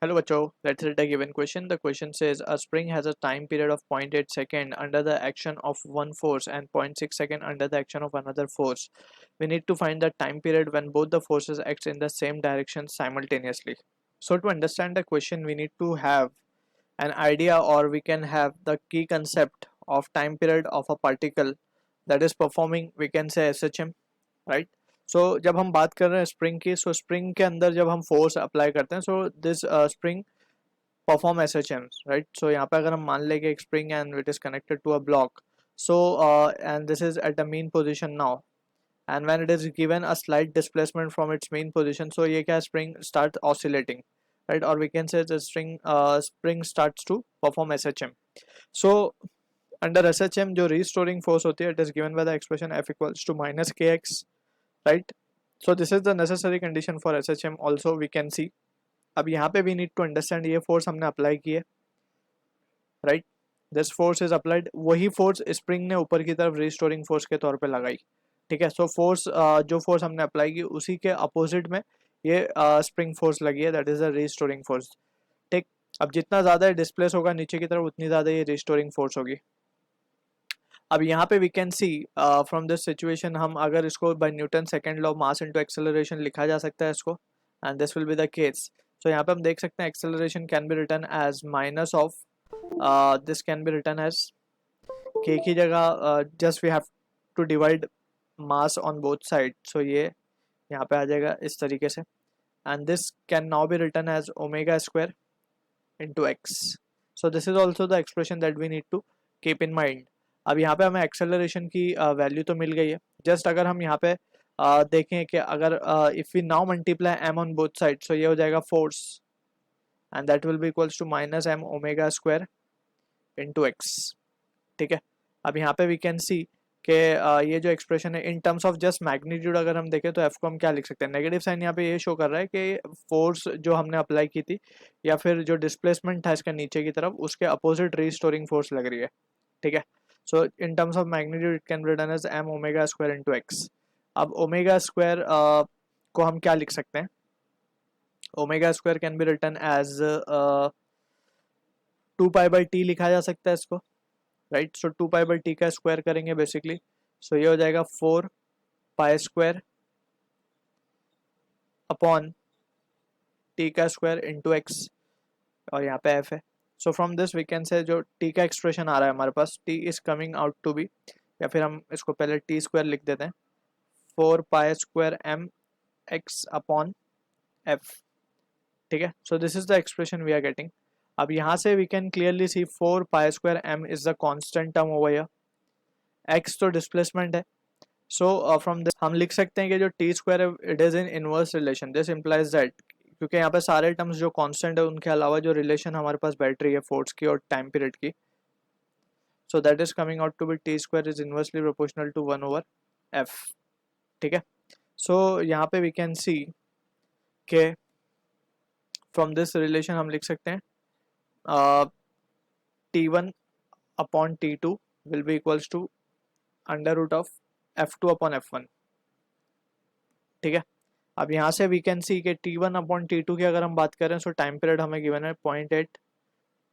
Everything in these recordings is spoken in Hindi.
Hello बच्चों, let's read the given question. The question says a spring has a time period of 0.8 second under the action of one force and 0.6 second under the action of another force. We need to find the time period when both the forces act in the same direction simultaneously. So to understand the question, we need to have an idea, or we can have the key concept of time period of a particle that is performing, we can say SHM, right. So जब हम बात कर रहे हैं स्प्रिंग की, सो स्प्रिंग के अंदर जब हम फोर्स अप्लाई करते हैं, so this spring perform S H M, right. So यहाँ पे अगर हम मान लें कि एक spring and it is connected to a block, so and this is at the mean position now, and when it is given a slight displacement from its main position, so ये क्या, spring start oscillating, right, or we can say the spring starts to perform SHM. So under SHM जो restoring force होती है, it is given by the expression F equals to minus kx, right. So this is the necessary condition for SHM also we can see. अब यहाँ पे we need to understand ये force हमने apply की है, right. This force is applied, वही force spring ने ऊपर की तरफ restoring force के तौर पे लगाई, ठीक है. So force जो force हमने apply की उसी के opposite में ये spring force लगी है, that is the restoring force, ठीक. अब जितना ज़्यादा डिस्प्लेस होगा नीचे की तरफ, उतनी ज़्यादा ये रिस्टोरिंग फोर्स होगी. अब यहाँ पे we can see from this situation, हम अगर इसको by Newton second law mass into acceleration लिखा जा सकता है इसको, and this will be the case. So यहाँ पे हम देख सकते हैं acceleration can be return as minus of, this can be return as k की जगह just we have to divide mass on both side, so ये यहाँ पे आ जाएगा इस तरीके से, and this can now be return as omega square into x. So this is also the expression that we need to keep in mind. अब यहाँ पे हमें एक्सेलरेशन की वैल्यू तो मिल गई है. जस्ट अगर हम यहाँ पे देखें कि अगर if we now multiply m on both side, so ये हो जाएगा force, and that will be equals to minus m omega square into x, ठीक है. अब यहाँ पे वी कैन सी कि ये जो एक्सप्रेशन है इन टर्म्स ऑफ जस्ट मैग्नीट्यूड अगर हम देखें तो एफ को हम क्या लिख सकते हैं, नेगेटिव साइन यहाँ पे ये शो कर रहा है कि फोर्स जो हमने अप्लाई की थी या फिर जो डिस्प्लेसमेंट था इसका नीचे की तरफ, उसके अपोजिट रीस्टोरिंग फोर्स लग रही है, ठीक है. So in terms of magnitude it can be written as m omega square into x. अब ओमेगा स्क्वायर को हम क्या लिख सकते हैं, omega square can be written as 2 पाई/t लिखा जा सकता है इसको, राइट. सो 2 पाई/t का स्क्वायर करेंगे बेसिकली, सो ये हो जाएगा 4 पाई² अपॉन t का स्क्वायर इंटू एक्स, और यहाँ पे f है. सो from this we can say जो t का एक्सप्रेशन आ रहा है हमारे पास, t is coming out to be, या फिर हम इसको पहले t स्क्वायर लिख देते हैं, 4 पाई² mx अपॉन f, ठीक है. So this is the expression we are getting. अब यहाँ से वी कैन क्लियरली सी 4 पाई² m is the constant term over here, x तो डिस्प्लेसमेंट है. सो फ्रॉम दिस हम लिख सकते हैं कि जो टी स्क्वायर है it is in inverse relation. This implies that, क्योंकि यहाँ पे सारे टर्म्स जो कांस्टेंट है उनके अलावा जो रिलेशन हमारे पास बैठ रही है फोर्स की और टाइम पीरियड की, so that is coming out to be T square is inversely proportional to 1/f, ठीक है. सो यहाँ पे वी कैन सी के फ्रॉम दिस रिलेशन हम लिख सकते हैं T1 upon T2 will be equals to under root of F2 upon F1, ठीक है. अब यहाँ से वी कैन सी कि T1 अपॉन T2 की अगर हम बात करें, सो टाइम पीरियड हमें गिवन है 0.8,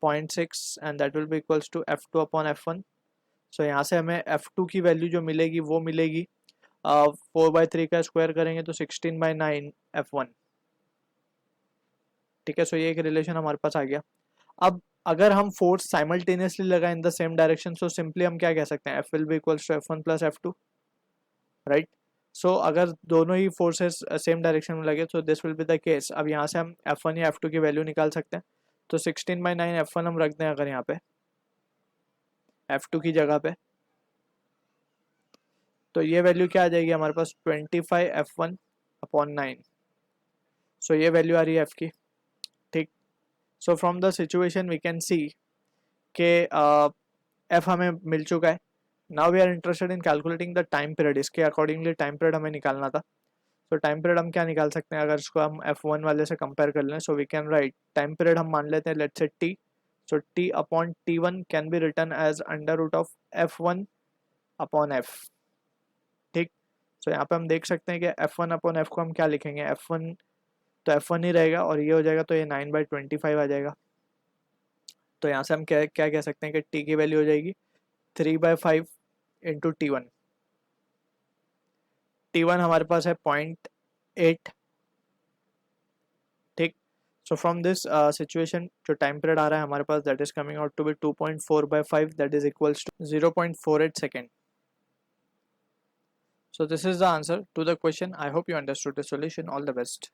0.6 and that will be equals to F2 upon F1. So यहाँ से हमें F2 की वैल्यू जो मिलेगी वो मिलेगी 4/3 का स्क्वायर करेंगे तो 16/9 F1, ठीक है. सो ये एक रिलेशन हमारे पास आ गया. अब अगर हम फोर्स साइमल्टेनियसली लगाएं in the same direction, so simply हम क्या कह सकते हैं, F will be equals to F1 plus F2, right. So अगर दोनों ही फोर्सेस सेम डायरेक्शन में लगे तो this will be the case. अब यहाँ से हम F1 या F2 की वैल्यू निकाल सकते हैं, तो 16/9 F1 हम रख दें अगर यहाँ पे F2 की जगह पे, तो ये वैल्यू क्या आ जाएगी हमारे पास, 25 F1 अपॉन 9. सो ये वैल्यू आ रही है F की, ठीक. So from the situation we can see के F हमें मिल चुका है. Now we are interested in calculating the time period. इसके अकॉर्डिंगली टाइम पीरियड हमें निकालना था. तो टाइम पीरियड हम क्या निकाल सकते हैं अगर इसको हम F1 वाले से कंपेयर कर लें, so we can write time period हम मान लेते हैं let's say t. So t upon T1 can be return as under root of F1 upon F, ठीक. सो यहाँ पे हम देख सकते हैं कि F1 अपॉन F को हम क्या लिखेंगे, F1 तो F1 ही रहेगा और ये हो जाएगा, तो ये 9/25 आ जाएगा। तो यहाँ से हम क्या क्या कह सकते हैं कि t की वैल्यू हो जाएगी 3/5 इंटू T1। T1 हमारे पास है 0.8, ठीक। सो फ्रॉम दिस सिचुएशन जो टाइम पीरियड आ रहा है हमारे पास, that is coming out to be 2.4/5, that is equals to 0.48 second. So this is the answer to the question. I hope you understood the solution. All the best.